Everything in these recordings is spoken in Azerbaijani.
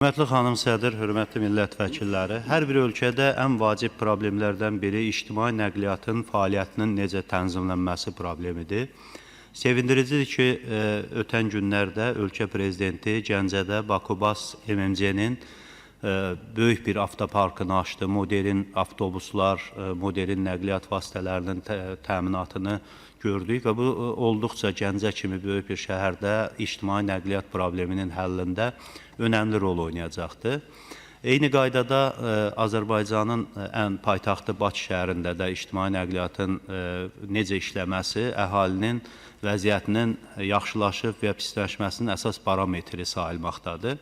Hörmətli xanım sədr, hörmətli millət vəkilləri, hər bir ölkədə ən vacib problemlərdən biri ictimai nəqliyyatın fəaliyyətinin necə tənzimlənməsi problemidir. Sevindiricidir ki, ötən günlərdə ölkə prezidenti Gəncədə Bakubas MMC-nin böyük bir avtoparkını açdı, modern avtobuslar, modern nəqliyyat vasitələrinin təminatını gördük və bu olduqca Gəncə kimi böyük bir şəhərdə ictimai nəqliyyat probleminin həllində önəmli rol oynayacaqdır. Eyni qaydada Azərbaycanın ən paytaxtı Bakı şəhərində də ictimai nəqliyyatın necə işləməsi əhalinin vəziyyətinin yaxşılaşıb və pisləşməsinin əsas parametri sayılmaqdadır.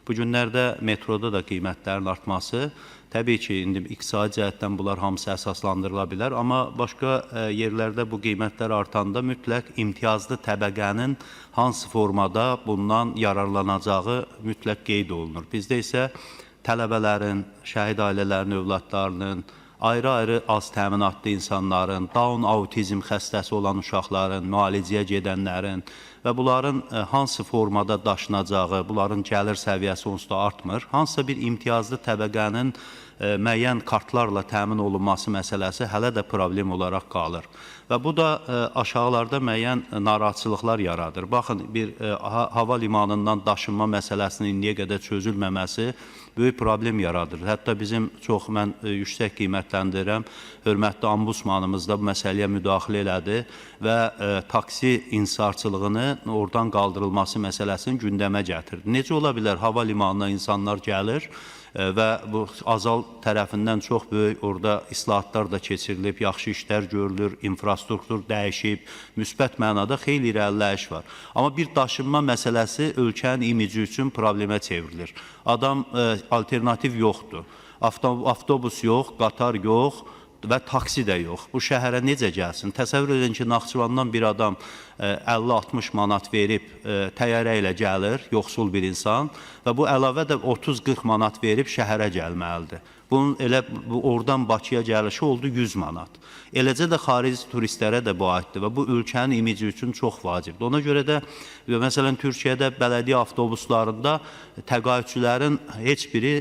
Bu günlərdə metroda da qiymətlərin artması, təbii ki, indi iqtisadi cəhətdən bunlar hamısı əsaslandırıla bilər, amma başqa yerlərdə bu qiymətlər artanda mütləq imtiyazlı təbəqənin hansı formada bundan yararlanacağı mütləq qeyd olunur. Bizdə isə tələbələrin, şəhid ailələrinin, övladlarının, ayrı-ayrı az təminatlı insanların, Down autizm xəstəsi olan uşaqların, müalicəyə gedənlərin və bunların hansı formada daşınacağı, bunların gəlir səviyyəsi onsuz da artmır. Hansısa bir imtiyazlı təbəqənin müəyyən kartlarla təmin olunması məsələsi hələ də problem olaraq qalır. Və bu da aşağılarda müəyyən narahatçılıqlar yaradır. Baxın, bir hava limanından daşınma məsələsinin indiyə qədər çözülməməsi böyük problem yaradır. Hətta bizim mən yüksək qiymətləndirirəm, hörmətli ombudsmanımız da bu məsələyə müdaxilə elədi və taksi insarçılığını oradan qaldırılması məsələsini gündəmə gətirdi. Necə ola bilər hava limanına insanlar gəlir və bu Azal tərəfindən çox böyük orada islahatlar da keçirilib, yaxşı işlər görülür, infrastruktur dəyişib, müsbət mənada xeyli irəliləyiş var. Amma bir daşınma məsələsi ölkənin imici üçün problemə çevrilir. Adam alternativ yoxdur. Avtobus yox, qatar yox və taksi də yox. Bu şəhərə necə gəlsin? Təsəvvür edin ki, Naxçıvandan bir adam 50-60 manat verib təyyarə ilə gəlir, yoxsul bir insan və bu əlavə də 30-40 manat verib şəhərə gəlməlidir. Bunun elə oradan Bakıya gəlişi oldu 100 manat. Eləcə də xarici turistlərə də bu aiddir və bu ölkənin imici üçün çox vacibdir. Ona görə də məsələn Türkiyədə bələdiyyə avtobuslarında təqaüdçülərin heç biri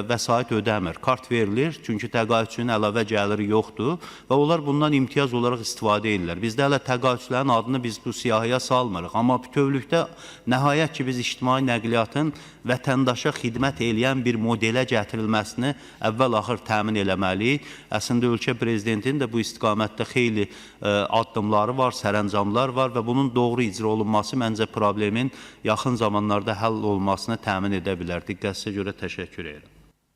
vəsait ödəmir. Kart verilir, çünki təqaüdçünün əlavə gəliri yoxdur və onlar bundan imtiyaz olaraq istifadə edirlər. Bizdə hələ təqaüdçülərin adını biz bu siyahıya salmırıq. Amma bütövlükdə nəhayət ki, biz ictimai nəqliyyatın vətəndaşa xidmət eləyən bir modelə gətirilməsini əvvəl-axır təmin eləməliyik. Əslində ölkə prezidentinin də bu istiqamətdə xeyli addımları var, sərəncamlar var və bunun doğru icra olunması məncə problemin yaxın zamanlarda həll olmasını təmin edə bilər. Diqqətinizə görə təşəkkür edirəm.